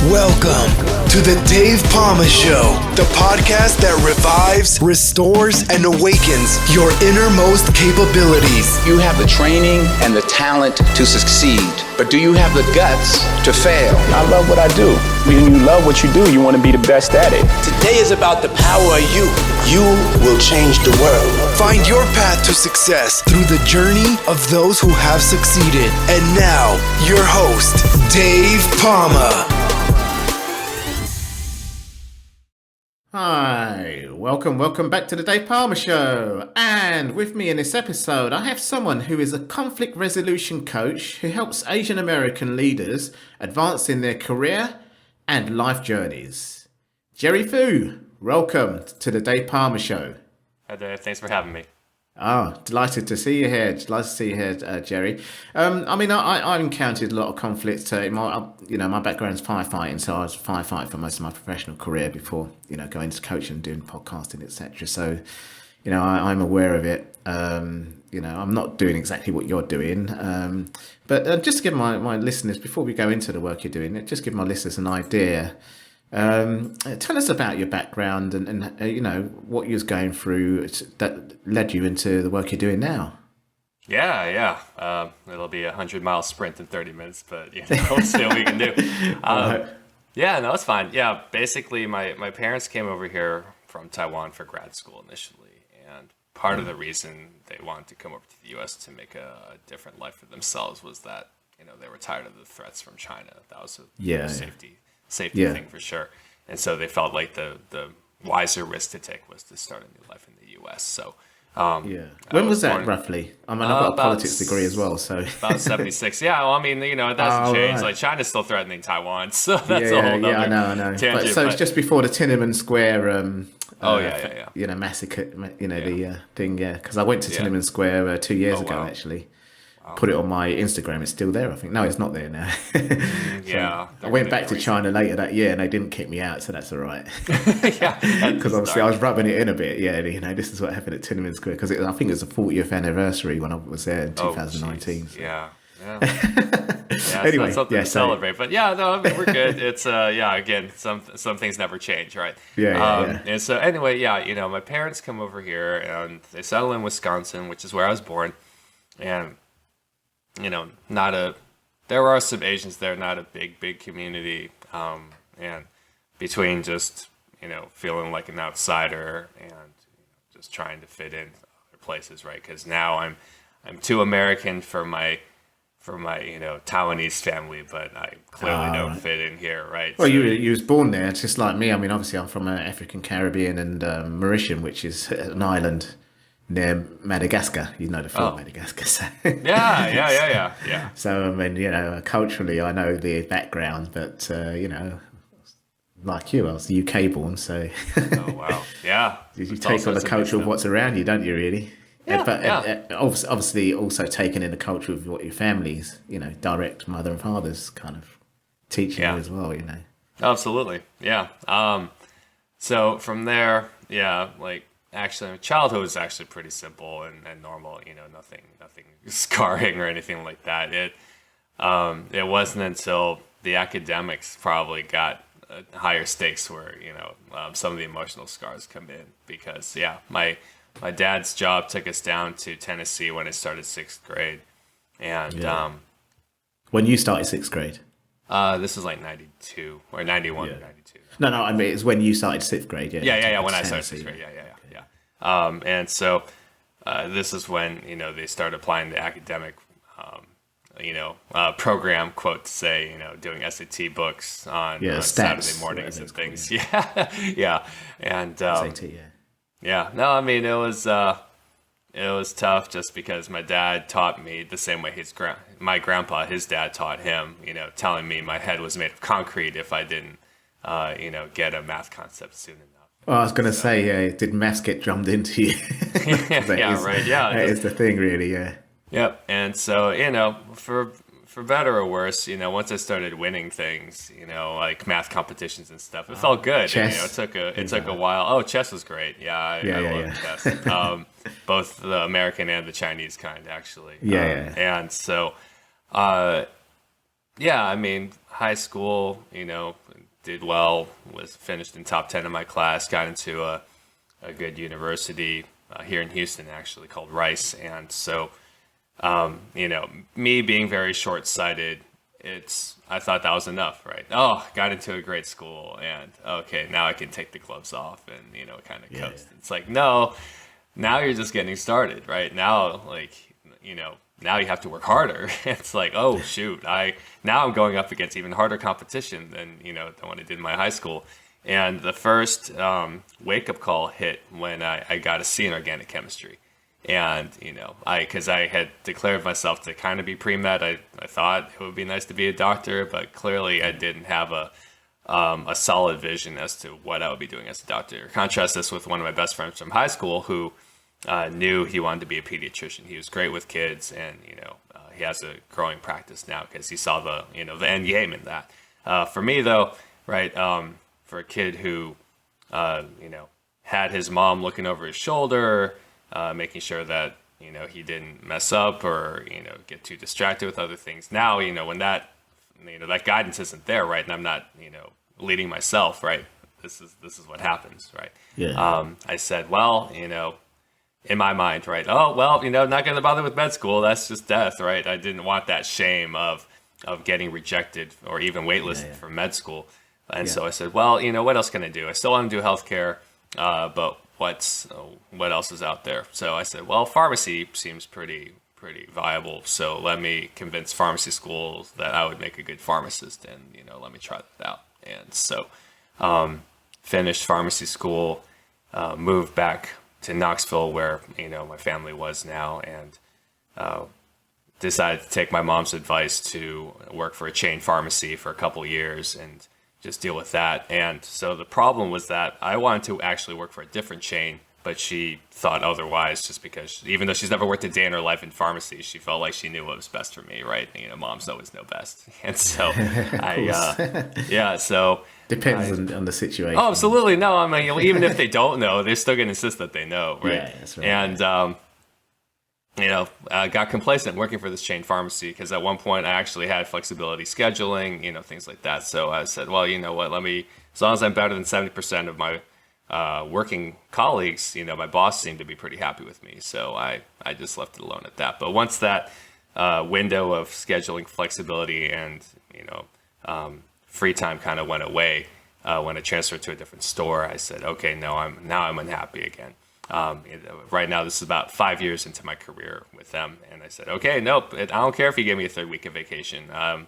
Welcome to the Dave Palma Show, the podcast that revives, restores, and awakens your innermost capabilities. You have the training and the talent to succeed, but do you have the guts to fail? I love what I do. When you love what you do, you want to be the best at it. Today is about the power of you. You will change the world. Find your path to success through the journey of those who have succeeded. And now, your host, Dave Palma. Hi, welcome back to the Dave Palma Show. And with me in this episode, I have someone who is a conflict resolution coach who helps Asian American leaders advance in their career and life journeys. Jerry Fu, welcome to the Dave Palma Show. Hi Dave, thanks for having me. Oh, delighted to see you here. Jerry. I've encountered a lot of conflicts. My background's firefighting, so I was firefighting for most of my professional career before, going into coaching and doing podcasting, etc. So, I'm aware of it. I'm not doing exactly what you're doing, but just to give my listeners, before we go into the work you're doing, just give my listeners an idea. Tell us about your background and what you was going through that led you into the work you're doing now. Yeah. It'll be a 100-mile sprint in 30 minutes, but we'll see what we can do. Yeah, no, it's fine. Yeah, basically my parents came over here from Taiwan for grad school initially, and part of the reason they wanted to come over to the U.S. to make a different life for themselves was that they were tired of the threats from China. That was a safety thing for sure. And so they felt like the wiser risk to take was to start a new life in the U.S. So when was that roughly? I've got a politics degree as well, so about 76. Yeah, well, it doesn't change. Right. Like China's still threatening Taiwan, so that's a whole other I know. tangent. It's just before the Tiananmen Square. Massacre. The thing. Yeah, because I went to Tiananmen Square 2 years ago actually. Put it on my Instagram. It's still there, I think. No, it's not there now. I went back to China later that year and they didn't kick me out, so that's all right. Because obviously I was rubbing it in a bit. This is what happened at Tiananmen Square, because I think it was the 40th anniversary when I was there in 2019. So. Yeah. Anyway, it's something to celebrate. But we're good. It's again, some things never change, right? And so anyway, my parents come over here and they settle in Wisconsin, which is where I was born, and there are some Asians there, not a big community, and between just feeling like an outsider and just trying to fit in other places, right? Because now I'm too American for my Taiwanese family, but I clearly don't fit in here, right? Well, so, you was born there, it's just like me. Obviously I'm from African Caribbean and Mauritian, which is an island near Madagascar, the film Madagascar. So. Yeah. So culturally, I know the background, but like you, I was UK born, so. Oh wow! Yeah. You take on the culture of what's around you, don't you? Really? But obviously, also taking in the culture of what your family's, direct mother and father's kind of teaching you as well, Absolutely, yeah. So from there, actually, childhood was actually pretty simple and normal. Nothing scarring or anything like that. It wasn't until the academics probably got higher stakes where some of the emotional scars come in, because my dad's job took us down to Tennessee when I started 6th grade, and when you started 6th grade. This is like 92 or 91 or 92. No, it's when you started 6th grade. When I started 6th grade. And so this is when they started applying the academic program, quote to say, doing SAT books on Saturday mornings and things. And SAT, it was tough just because my dad taught me the same way my grandpa, his dad taught him, telling me my head was made of concrete if I didn't get a math concept soon enough. Well, I was going to say, did maths get drummed into you? That is the thing, really, Yep, and so, for better or worse, once I started winning things, like math competitions and stuff, it felt good. Chess. It took a while. Oh, chess was great. I love chess. Both the American and the Chinese kind, actually. And so, yeah, I mean, high school, did well, was finished in top 10 in my class, got into a good university here in Houston, actually, called Rice. And so, me being very short-sighted, I thought that was enough, right? Oh, got into a great school, and okay, now I can take the gloves off and, kind of coast. Yeah. It's like, no, now you're just getting started, right? Now, now you have to work harder. It's like, oh shoot, now I'm going up against even harder competition than than what I did in my high school. And the first wake-up call hit when I got a C in organic chemistry. And because I had declared myself to kind of be pre-med, I thought it would be nice to be a doctor, but clearly I didn't have a solid vision as to what I would be doing as a doctor. Contrast this with one of my best friends from high school who knew he wanted to be a pediatrician. He was great with kids, and he has a growing practice now because he saw the the end game in that. For me though, right, for a kid who had his mom looking over his shoulder, making sure that he didn't mess up or get too distracted with other things. Now when that that guidance isn't there, right, and I'm not leading myself, right, this is what happens, right. I said, well, in my mind, right, oh, well, not going to bother with med school. That's just death, right? I didn't want that shame of getting rejected or even waitlisted for med school. And so I said, well, what else can I do? I still want to do healthcare, but what else is out there? So I said, well, pharmacy seems pretty viable. So let me convince pharmacy schools that I would make a good pharmacist, and let me try that out. And so finished pharmacy school, moved back to Knoxville, where my family was now, and decided to take my mom's advice to work for a chain pharmacy for a couple years and just deal with that. And so the problem was that I wanted to actually work for a different chain, but she thought otherwise, just because even though she's never worked a day in her life in pharmacy, she felt like she knew what was best for me, right? Moms always know best. And so so depends on the situation. Oh, absolutely. No, I mean, even if they don't know, they're still going to insist that they know, right? Yeah, that's right. And I got complacent working for this chain pharmacy because at one point I actually had flexibility scheduling, things like that. So I said, well, what, as long as I'm better than 70% of my working colleagues, my boss seemed to be pretty happy with me. So I just left it alone at that. But once that window of scheduling flexibility and, free time kind of went away, when I transferred to a different store, I said, okay, now I'm unhappy again. Right now, this is about 5 years into my career with them, and I said, okay, nope, I don't care if you give me a third week of vacation. The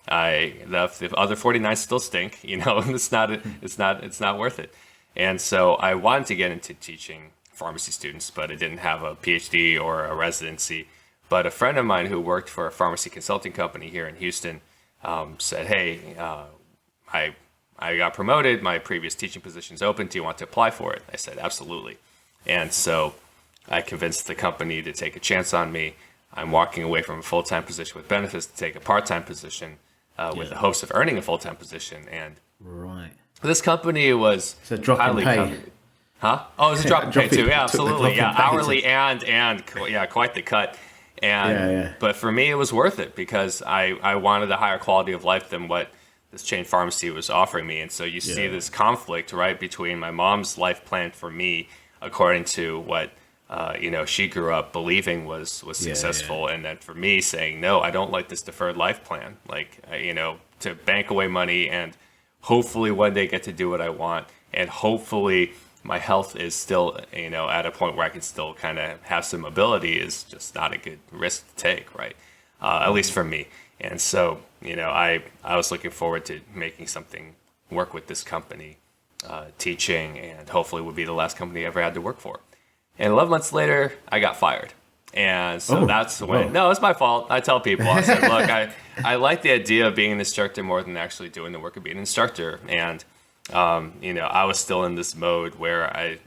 other 49 still stink. It's not worth it. And so I wanted to get into teaching pharmacy students, but I didn't have a PhD or a residency. But a friend of mine who worked for a pharmacy consulting company here in Houston said, hey, I got promoted. My previous teaching position's open. Do you want to apply for it? I said, absolutely. And so I convinced the company to take a chance on me. I'm walking away from a full-time position with benefits to take a part-time position with the hopes of earning a full-time position. And right, this company was highly covered. Huh? Oh, it was a drop in pay too. Yeah, absolutely. Yeah, hourly and quite the cut. And but for me, it was worth it because I wanted a higher quality of life than what this chain pharmacy was offering me. And so you see this conflict, right, between my mom's life plan for me, according to what she grew up believing was successful, and then for me saying, no, I don't like this deferred life plan, to bank away money and hopefully one day get to do what I want, and hopefully my health is still at a point where I can still kind of have some mobility, is just not a good risk to take, right? At least for me. And so I was looking forward to making something work with this company, teaching, and hopefully would be the last company I ever had to work for. And 11 months later, I got fired. And so that's when, no, it's my fault. I tell people, I said, look, I like the idea of being an instructor more than actually doing the work of being an instructor. And, I was still in this mode where I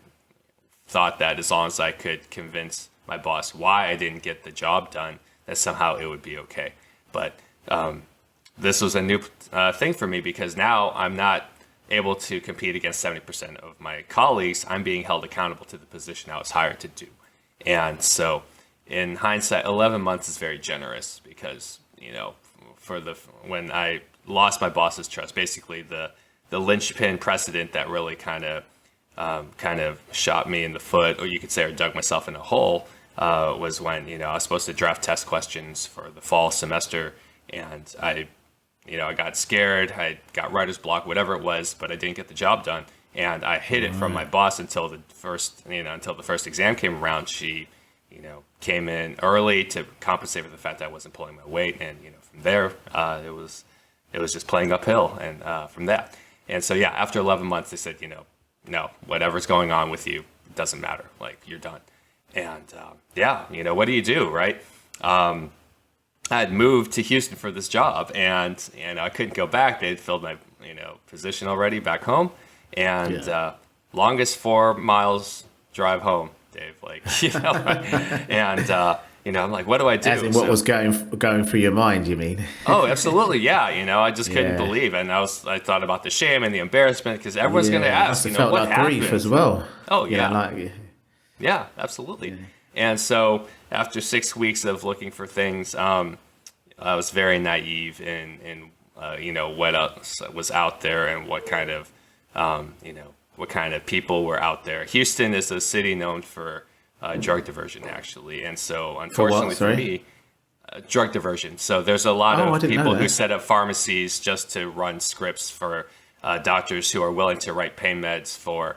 thought that as long as I could convince my boss why I didn't get the job done, that somehow it would be okay. But this was a new thing for me because now I'm not able to compete against 70% of my colleagues. I'm being held accountable to the position I was hired to do. And so in hindsight, 11 months is very generous because, when I lost my boss's trust, basically the linchpin precedent that really kind of shot me in the foot, or you could say, or dug myself in a hole, was when, I was supposed to draft test questions for the fall semester, and I got scared, I got writer's block, whatever it was, but I didn't get the job done. And I hid it from my boss until the first exam came around. She, came in early to compensate for the fact that I wasn't pulling my weight. And, from there, it was just playing uphill. And from that. And so, yeah, after 11 months, they said, no, whatever's going on with you, it doesn't matter. Like, you're done. And what do you do, right? I had moved to Houston for this job, and I couldn't go back. They had filled my position already back home, and longest 4 miles drive home, Dave. Like and I'm like, what do I do? As in, what was going through your mind? You mean? Oh, absolutely, yeah. I just couldn't believe, and I thought about the shame and the embarrassment because everyone's going to ask, felt what like happened? grief as well. Oh yeah, yeah, absolutely. Yeah. And so after 6 weeks of looking for things, I was very naive in what else was out there and what kind of people were out there. Houston is a city known for drug diversion, actually, and so unfortunately for me, drug diversion. So there's a lot of people who set up pharmacies just to run scripts for doctors who are willing to write pain meds for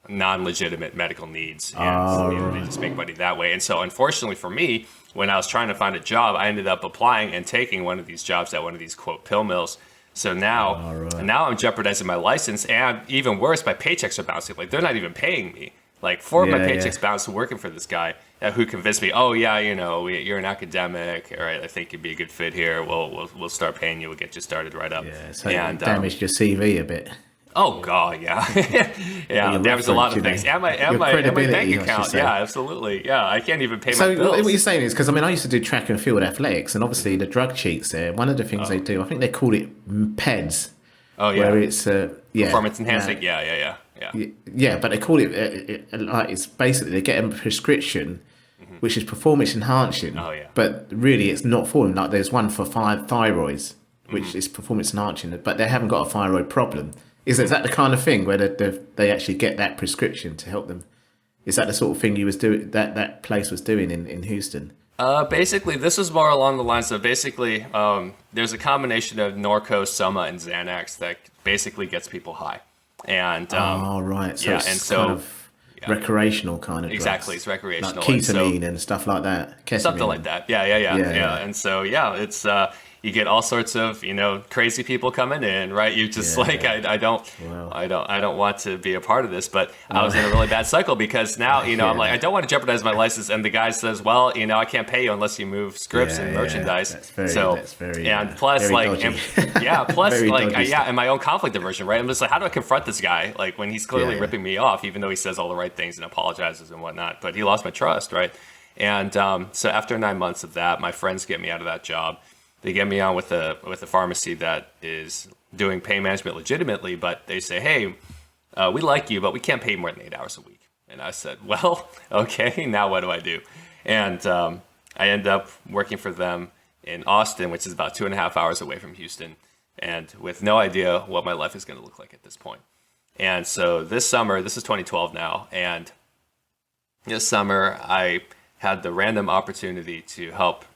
non-legitimate medical needs, and they just make money that way. And so unfortunately for me, when I was trying to find a job, I ended up applying and taking one of these jobs at one of these quote pill mills. So now I'm jeopardizing my license, and even worse, my paychecks are bouncing. Like, they're not even paying me. Like, 4 of my paychecks bounced working for this guy who convinced me, oh yeah, you're an academic, all right, I think you'd be a good fit here. We'll start paying you. We'll get you started right up. Yeah, so and damaged your CV a bit. Oh God, yeah, yeah. There was a lot of things, and my bank account. Yeah, absolutely. Yeah, I can't even pay my bills. So what you're saying is, because I used to do track and field athletics, and obviously the drug cheats there. One of the things they do, I think they call it PEDS. Oh yeah, where it's performance enhancing. Yeah. Yeah, but they call it like, it's basically they get a prescription, which is performance enhancing. Oh yeah. But really, it's not for them. Like, there's one for thyroids, which is performance enhancing, but they haven't got a thyroid problem. Is that the kind of thing where they actually get that prescription to help them? Is that the sort of thing you was doing that place was doing in Houston? Basically, this is more along the lines of basically there's a combination of Norco, Soma, and Xanax that basically gets people high. And right, so it's kind of recreational kind of drugs. Exactly, it's recreational, like ketamine and stuff like that. Ketamine. Something like that. Yeah. And so it's you get all sorts of crazy people coming in, right? You just I don't want to be a part of this, but I was in a really bad cycle because now I'm like, I don't want to jeopardize my license, and the guy says, well, I can't pay you unless you move scripts and merchandise. Plus and my own conflict aversion, right? I'm just like, how do I confront this guy? Like, when he's clearly ripping me off, even though he says all the right things and apologizes and whatnot, but he lost my trust, right? And so after 9 months of that, my friends get me out of that job. They get me on with a pharmacy that is doing pain management legitimately, but they say, hey, we like you, but we can't pay more than 8 hours a week. And I said, well, okay, now what do I do? And I end up working for them in Austin, which is about 2.5 hours away from Houston, and with no idea what my life is going to look like at this point. And so this summer, this is 2012 now, and this summer I had the random opportunity to help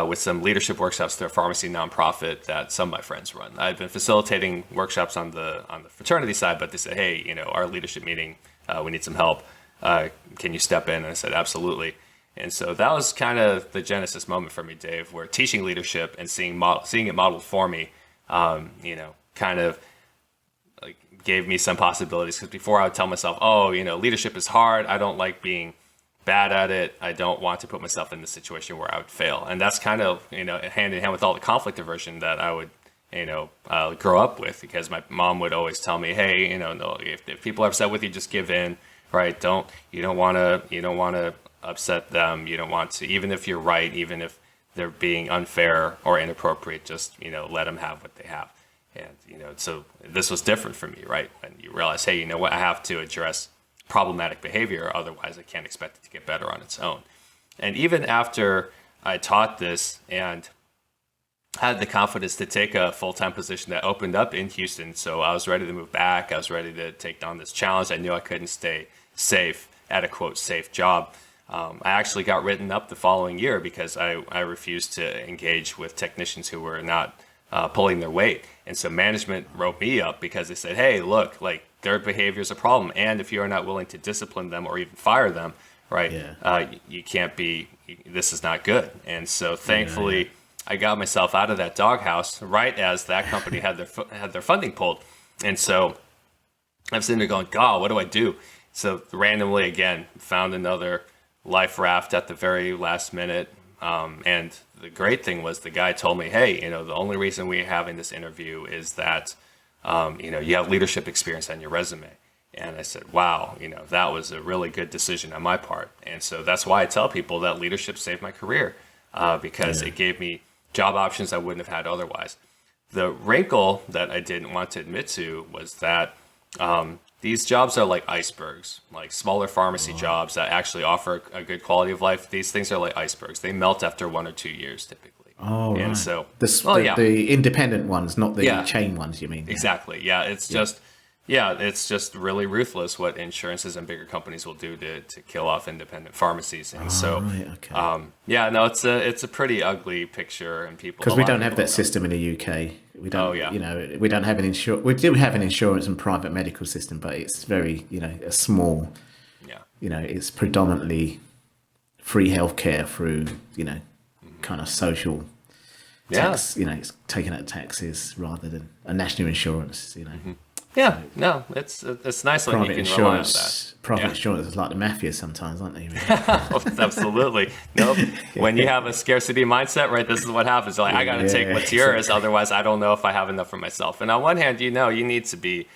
with some leadership workshops through a pharmacy nonprofit that some of my friends run. I've been facilitating workshops on the fraternity side, but they said, hey, our leadership meeting, we need some help. Can you step in? And I said, absolutely. And so that was kind of the genesis moment for me, Dave, where teaching leadership and seeing it modeled for me, kind of like gave me some possibilities. Because before I would tell myself, leadership is hard. I don't like being bad at it. I don't want to put myself in the situation where I would fail. And that's kind of, hand in hand with all the conflict aversion that I would, grow up with, because my mom would always tell me, hey, no, if people are upset with you, just give in, right? You don't want to upset them. You don't want to, even if you're right, even if they're being unfair or inappropriate, just, let them have what they have. And, so this was different for me, right? When you realize, hey, I have to address problematic behavior, otherwise I can't expect it to get better on its own. And even after I taught this and had the confidence to take a full-time position that opened up in Houston. So I was ready to move back. I was ready to take on this challenge. I knew I couldn't stay safe at a quote safe job. I actually got written up the following year because I refused to engage with technicians who were not pulling their weight. And so management wrote me up because they said, hey, look, like their behavior is a problem. And if you are not willing to discipline them or even fire them, right, you can't be, this is not good. And so thankfully, I got myself out of that doghouse right as that company had their funding pulled. And so I'm sitting there going, God, what do I do? So randomly, again, found another life raft at the very last minute. And the great thing was the guy told me, hey, the only reason we're having this interview is that, you have leadership experience on your resume. And I said, wow, that was a really good decision on my part. And so that's why I tell people that leadership saved my career, because it gave me job options I wouldn't have had otherwise. The wrinkle that I didn't want to admit to was that these jobs are like icebergs, like smaller pharmacy jobs that actually offer a good quality of life. These things are like icebergs. They melt after 1 or 2 years typically. Oh, and right. so the independent ones, not the chain ones, you mean? Exactly. Yeah. It's just really ruthless what insurances and bigger companies will do to kill off independent pharmacies. And it's a pretty ugly picture, and people, because we don't have that system in the UK. We don't, we don't have an we do have an insurance and private medical system, but it's very, a small, it's predominantly free healthcare through, kind of social tax, it's taken out taxes rather than a national insurance, Yeah, no, it's nice when you can rely on that. Private insurance is like the mafia sometimes, aren't they? Absolutely. Nope. When you have a scarcity mindset, right, this is what happens. Like, I got to take what's yours, otherwise I don't know if I have enough for myself. And on one hand, you need to be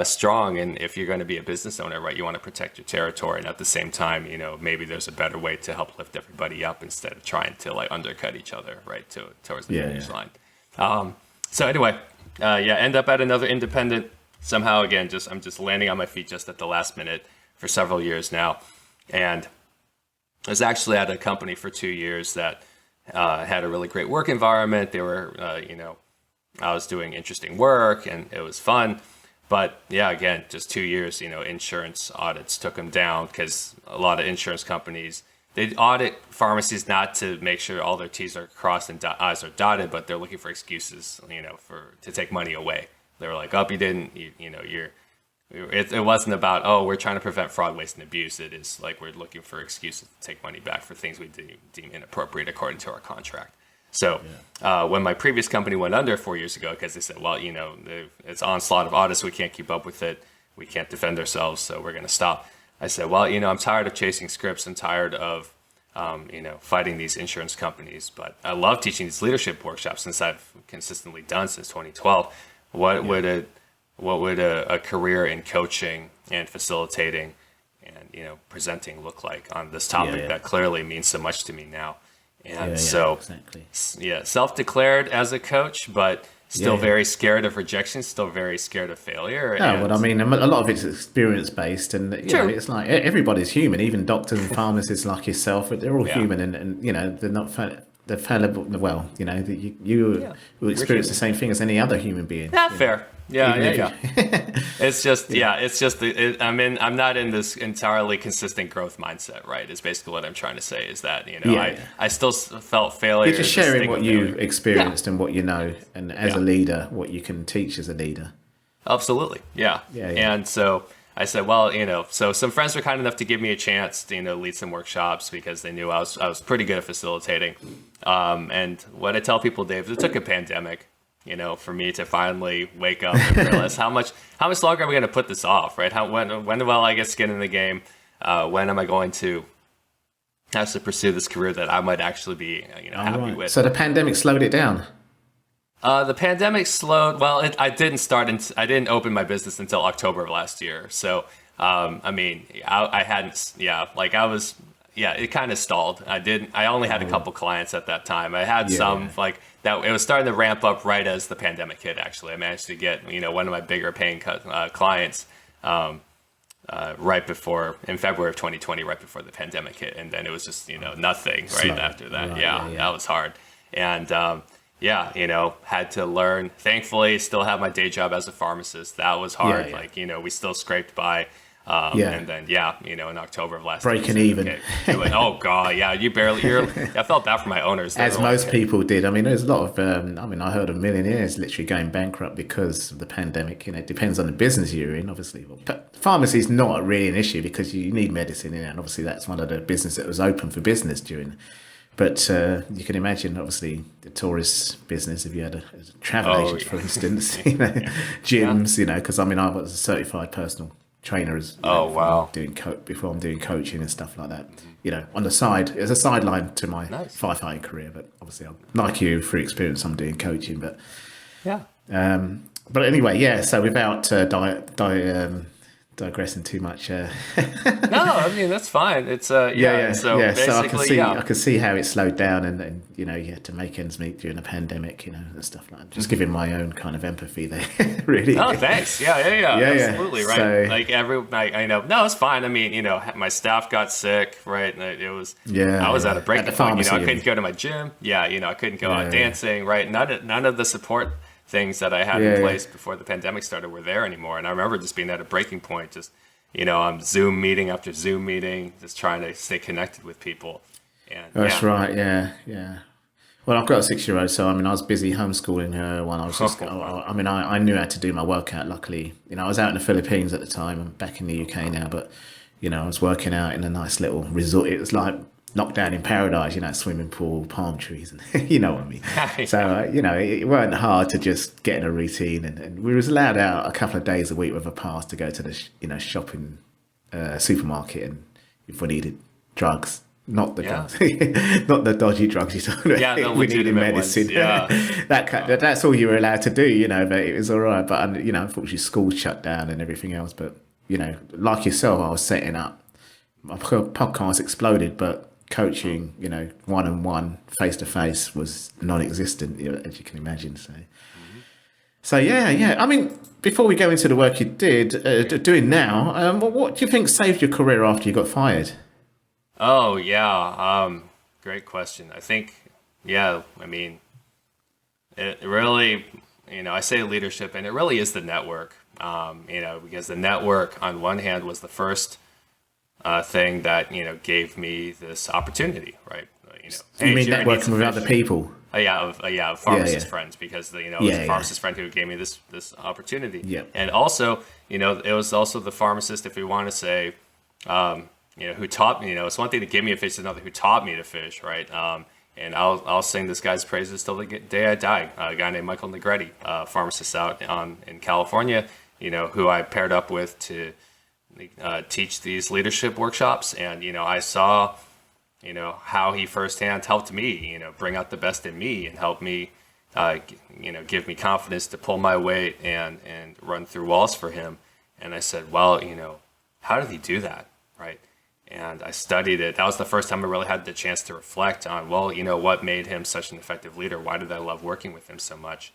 strong, and if you're going to be a business owner, right, you want to protect your territory, and at the same time, maybe there's a better way to help lift everybody up instead of trying to like undercut each other, right, towards the finish line. So anyway, end up at another independent. Somehow, again, I'm just landing on my feet just at the last minute for several years now. And I was actually at a company for 2 years that had a really great work environment. They were, I was doing interesting work and it was fun. But yeah, again, just 2 years, insurance audits took them down because a lot of insurance companies, they audit pharmacies not to make sure all their T's are crossed and I's are dotted, but they're looking for excuses, to take money away. They were like, you didn't, it wasn't about, we're trying to prevent fraud, waste, and abuse. It is like we're looking for excuses to take money back for things we deem inappropriate according to our contract. So when my previous company went under 4 years ago, because they said, it's onslaught of audits, we can't keep up with it, we can't defend ourselves, so we're going to stop. I said, I'm tired of chasing scripts and tired of, fighting these insurance companies, but I love teaching these leadership workshops since I've consistently done since 2012. What would a career in coaching and facilitating and presenting look like on this topic that clearly means so much to me now? And self-declared as a coach, but still very scared of rejection, still very scared of failure. A lot of it's experience based, and it's like everybody's human, even doctors and pharmacists like yourself. They're all human, and they're not. They're fallible. Well, you will experience the same thing as any other human being. Fair. Yeah. It's just, I'm not in this entirely consistent growth mindset, right? Is basically what I'm trying to say is that, I still felt failure. You're just sharing what you experienced and what you know, and as a leader, what you can teach as a leader. Absolutely. Yeah. And so I said, so some friends were kind enough to give me a chance to, lead some workshops because they knew I was pretty good at facilitating. And what I tell people, Dave, it took a pandemic, for me to finally wake up and realize how much longer are we going to put this off, right? When will I get skin in the game? When am I going to have to pursue this career that I might actually be, happy with? So the pandemic slowed it down. The pandemic slowed. Well, I didn't open my business until October of last year. So, I hadn't. It kind of stalled. I only had a couple clients at that time. I had some like that. It was starting to ramp up right as the pandemic hit. Actually, I managed to get one of my bigger paying clients right before in February of 2020, right before the pandemic hit, and then it was just nothing right after that. That was hard. And yeah, had to learn. Thankfully, still have my day job as a pharmacist. That was hard. Yeah. Like, we still scraped by. Yeah. And then, in October of last Breaking year, even. Okay, oh God, yeah, I felt bad for my owners. They As were most like, people did. I mean, there's a lot of, I heard of millionaires literally going bankrupt because of the pandemic. It depends on the business you're in, obviously. But pharmacy is not really an issue because you need medicine in it. And obviously, that's one of the business that was open for business during. But you can imagine, obviously, the tourist business, if you had a travel agent, for instance, gyms, because I was a certified personal trainer wow. before I'm doing coaching and stuff like that. On the side, as a sideline to my firefighting career. But obviously, like you, through experience, I'm doing coaching. But yeah. But anyway, yeah. So without digressing too much. No, I mean that's fine. It's So basically, so I can see how it slowed down, and you had to make ends meet during the pandemic, and stuff like that. Just giving my own kind of empathy there, really. Oh, thanks. Yeah, absolutely, right. So, like I know. No, it's fine. I mean, my staff got sick, right? It was. I was at a breaking point. I couldn't go to my gym. Yeah, I couldn't go out dancing. Right. None of the support things that I had in place before the pandemic started were there anymore. And I remember just being at a breaking point, just, I'm Zoom meeting after Zoom meeting, just trying to stay connected with people. And that's right. Yeah. Well, I've got a 6-year-old, so I was busy homeschooling her when I was just, I knew how to do my workout. Luckily, I was out in the Philippines at the time. I'm back in the UK now, but, I was working out in a nice little resort. It was like lockdown in paradise, swimming pool, palm trees, and you know what I mean. So, it weren't hard to just get in a routine, and we was allowed out a couple of days a week with a pass to go to the, shopping supermarket, and if we needed drugs, not the drugs, not the dodgy drugs you're talking about. Yeah, we needed medicine. Ones, yeah. That's all you were allowed to do, but it was all right. But, unfortunately, schools shut down and everything else. But, like yourself, I was setting up. My podcast exploded, but coaching, one-on-one, face-to-face was non-existent, as you can imagine. So yeah. I mean, before we go into the work you did doing now, what do you think saved your career after you got fired? Oh yeah, great question. I think, I mean, it really, I say leadership, and it really is the network. Because the network on one hand was the first thing that gave me this opportunity, right? You mean networking with other people? Pharmacist friends, because it was a pharmacist friend who gave me this opportunity. Yeah. And also, it was also the pharmacist, if we want to say, who taught me. It's one thing to give me a fish, it's another who taught me to fish, right? And I'll sing this guy's praises till the day I die. A guy named Michael Negretti, pharmacist out in California, who I paired up with to teach these leadership workshops, and I saw how he firsthand helped me bring out the best in me and help me give me confidence to pull my weight and run through walls for him. And I said, well, how did he do that, right? And I studied it. That was the first time I really had the chance to reflect on, well, what made him such an effective leader? Why did I love working with him so much?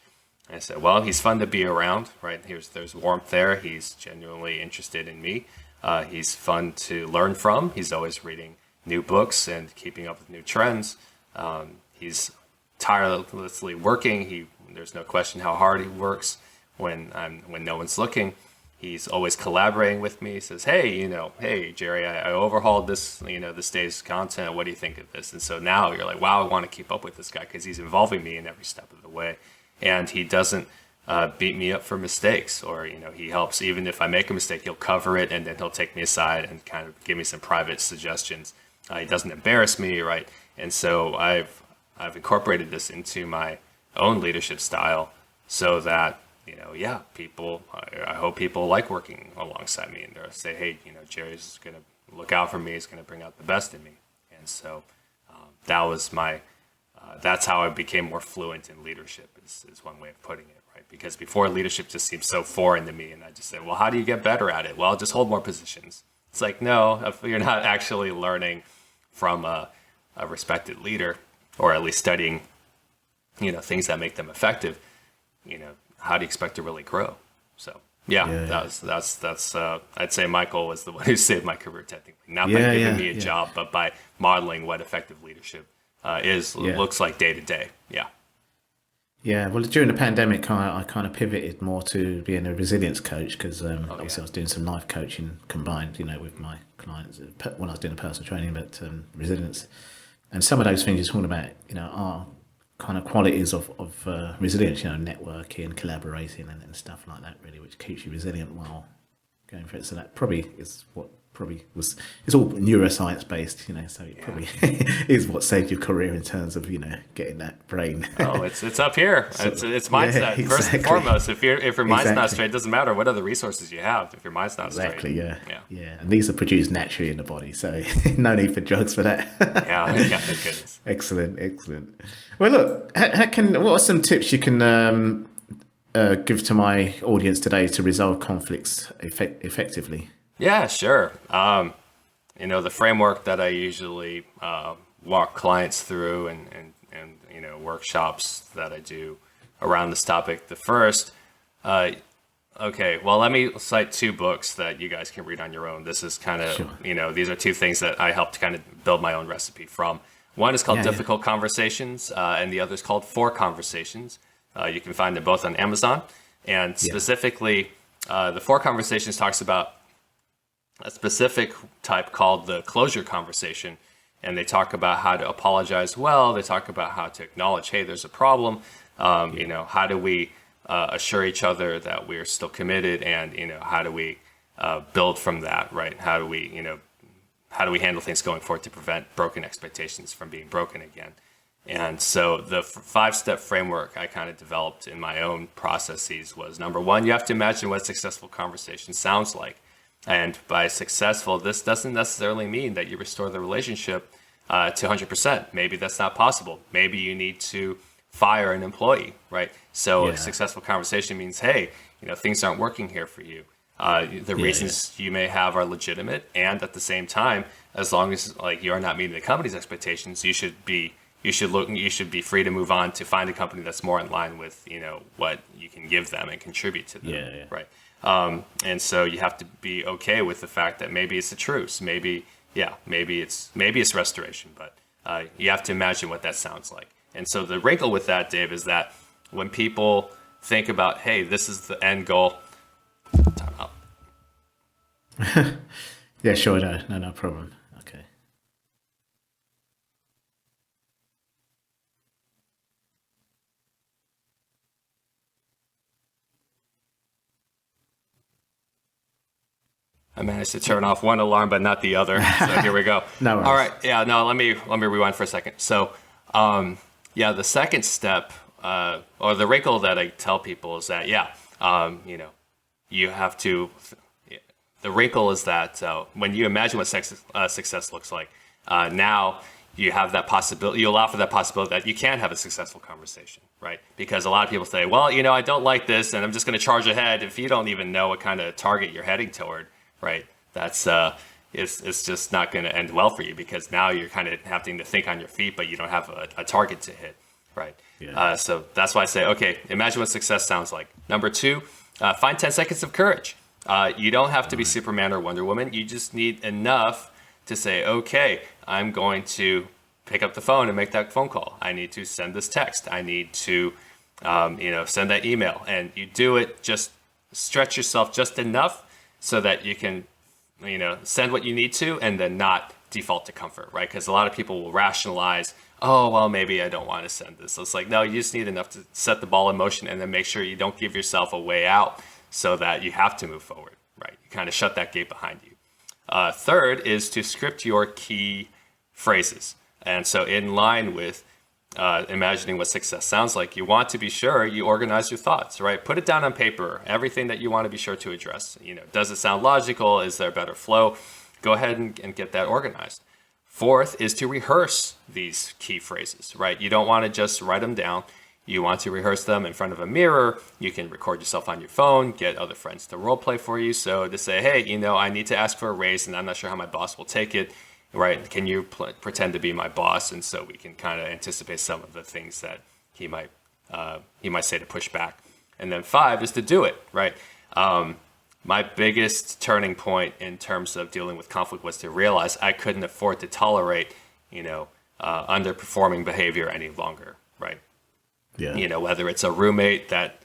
And I said, well, he's fun to be around, right? There's warmth there. He's genuinely interested in me. He's fun to learn from. He's always reading new books and keeping up with new trends. He's tirelessly working. There's no question how hard he works when no one's looking. He's always collaborating with me. He says, hey, Jerry, I overhauled this, this day's content. What do you think of this? And so now you're like, wow, I want to keep up with this guy because he's involving me in every step of the way. And he doesn't beat me up for mistakes, or, he helps. Even if I make a mistake, he'll cover it, and then he'll take me aside and kind of give me some private suggestions. He doesn't embarrass me, right? And so I've incorporated this into my own leadership style so that, people, I hope people like working alongside me, and they'll say, hey, Jerry's going to look out for me. He's going to bring out the best in me. And so that was that's how I became more fluent in leadership is one way of putting it, right? Because before, leadership just seemed so foreign to me, and I just said, well, how do you get better at it? Well, just hold more positions. It's like, no, if you're not actually learning from a respected leader, or at least studying, things that make them effective, how do you expect to really grow? So that's I'd say Michael was the one who saved my career technically, not by giving me a job, but by modeling what effective leadership looks like day to day. Yeah. Yeah, well, during the pandemic, I kind of pivoted more to being a resilience coach because obviously I was doing some life coaching combined, with my clients when I was doing the personal training, but resilience. And some of those things you're talking about, are kind of qualities of resilience, networking, collaborating, and stuff like that, really, which keeps you resilient while going for it. So that probably is what probably was. It's all neuroscience based, so it probably is what saved your career in terms of getting that brain. Oh, it's up here. So, it's mindset exactly. first and foremost. If your mind's not Exactly. straight, it doesn't matter what other resources you have. If your mind's not Exactly. straight, Yeah. And these are produced naturally in the body, so no need for drugs for that. yeah, thank goodness. Excellent. Well, look, what are some tips you can give to my audience today to resolve conflicts effectively? Yeah, sure. The framework that I usually walk clients through and workshops that I do around this topic. The first, okay, well, let me cite two books that you guys can read on your own. This is kind of, Sure. These are two things that I helped kind of build my own recipe from. One is called Difficult Conversations, and the other is called For Conversations. You can find them both on Amazon. And specifically, the For Conversations talks about a specific type called the closure conversation. And they talk about how to apologize well. They talk about how to acknowledge, hey, there's a problem. How do we assure each other that we're still committed, and how do we build from that, right? How do we handle things going forward to prevent broken expectations from being broken again? And so the 5-step framework I kind of developed in my own processes was, number one, you have to imagine what a successful conversation sounds like. And by successful, this doesn't necessarily mean that you restore the relationship to 100%. Maybe that's not possible. Maybe you need to fire an employee, right? So a successful conversation means, hey, things aren't working here for you. The reasons you may have are legitimate, and at the same time, as long as you are not meeting the company's expectations, you should be free to move on to find a company that's more in line with what you can give them and contribute to them, right? And so you have to be okay with the fact that maybe it's a truce, maybe it's restoration, but you have to imagine what that sounds like. And so the wrinkle with that, Dave, is that when people think about, hey, this is the end goal. Time out. Yeah, sure. No problem. Okay. I managed to turn off one alarm, but not the other. So here we go. No worries. All right. Yeah. No. Let me rewind for a second. So, the second step, or the wrinkle that I tell people is that, you have to. The wrinkle is that when you imagine what success looks like, now you have that possibility. You allow for that possibility that you can have a successful conversation, right? Because a lot of people say, well, I don't like this, and I'm just going to charge ahead. If you don't even know what kind of target you're heading toward, right? That's it's just not going to end well for you, because now you're kind of having to think on your feet, but you don't have a target to hit, right? Yeah. So that's why I say, okay, imagine what success sounds like. Number two, find 10 seconds of courage. You don't have to be Superman or Wonder Woman. You just need enough to say, okay, I'm going to pick up the phone and make that phone call. I need to send this text. I need to, send that email. And you do it, just stretch yourself just enough so that you can, send what you need to, and then not default to comfort, right? Because a lot of people will rationalize, oh, well, maybe I don't want to send this. So it's like, no, you just need enough to set the ball in motion, and then make sure you don't give yourself a way out so that you have to move forward, right? You kind of shut that gate behind you. Third is to script your key phrases. And so in line with imagining what success sounds like, you want to be sure you organize your thoughts, right? Put it down on paper, everything that you want to be sure to address. Does it sound logical? Is there a better flow? Go ahead and get that organized. Fourth is to rehearse these key phrases, right? You don't want to just write them down. You want to rehearse them in front of a mirror. You can record yourself on your phone, get other friends to role play for you. So to say, hey, I need to ask for a raise, and I'm not sure how my boss will take it, right? Can you pretend to be my boss? And so we can kind of anticipate some of the things that he might say to push back. And then 5 is to do it, right? My biggest turning point in terms of dealing with conflict was to realize I couldn't afford to tolerate, underperforming behavior any longer, right? Yeah. You know, whether it's a roommate that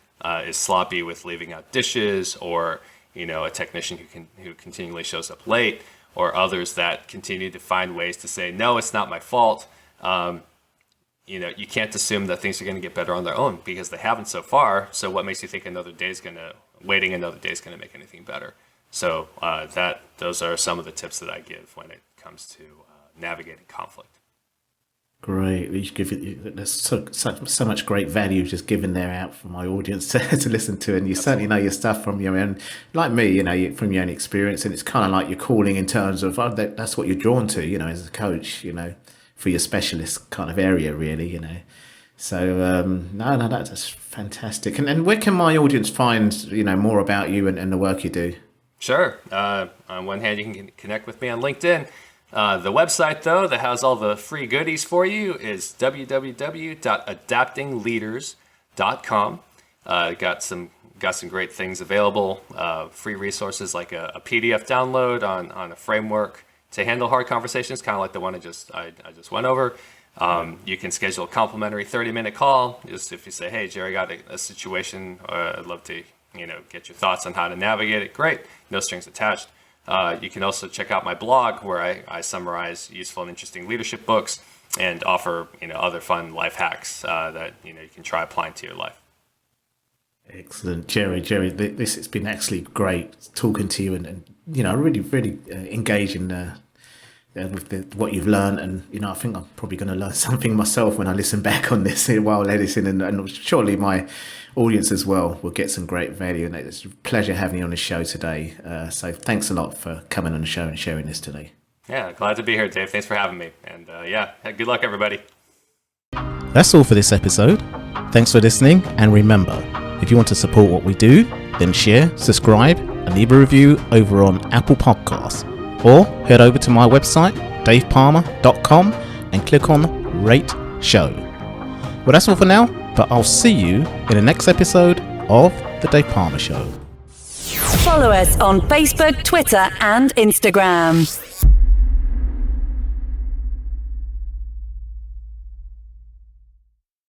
is sloppy with leaving out dishes, or you know, a technician who continually shows up late, or others that continue to find ways to say, no, it's not my fault. You know, you can't assume that things are going to get better on their own, because they haven't so far. So what makes you think waiting another day is going to make anything better? So those are some of the tips that I give when it comes to navigating conflict. Great. You give it, there's so much great value just given there out for my audience to listen to, and you certainly know your stuff from your own, like me, you know, from your own experience, and it's kind of like your calling in terms of that's what you're drawn to, you know, as a coach, you know, for your specialist kind of area, really, you know. So no, that's fantastic. And where can my audience find, you know, more about you and the work you do? Sure. On one hand, you can connect with me on LinkedIn. The website, though, that has all the free goodies for you is www.adaptingleaders.com. Got some great things available, free resources like a PDF download on a framework to handle hard conversations, kind of like the one I just went over. You can schedule a complimentary 30-minute call. Just if you say, hey, Jerry, got a situation, I'd love to, you know, get your thoughts on how to navigate it. Great. No strings attached. You can also check out my blog, where I summarize useful and interesting leadership books and offer, you know, other fun life hacks that, you know, you can try applying to your life. Excellent, Jerry. This has been actually great talking to you, and you know, really engaging with what you've learned, and you know, I think I'm probably going to learn something myself when I listen back on this while editing, and surely my audience as well will get some great value. And it's a pleasure having you on the show today. So thanks a lot for coming on the show and sharing this today. Yeah, glad to be here, Dave. Thanks for having me. And yeah, good luck, everybody. That's all for this episode. Thanks for listening, and remember, if you want to support what we do, then share, subscribe, and leave a review over on Apple Podcasts. Or head over to my website, davepalmer.com, and click on Rate Show. Well, that's all for now, but I'll see you in the next episode of The Dave Palmer Show. Follow us on Facebook, Twitter, and Instagram.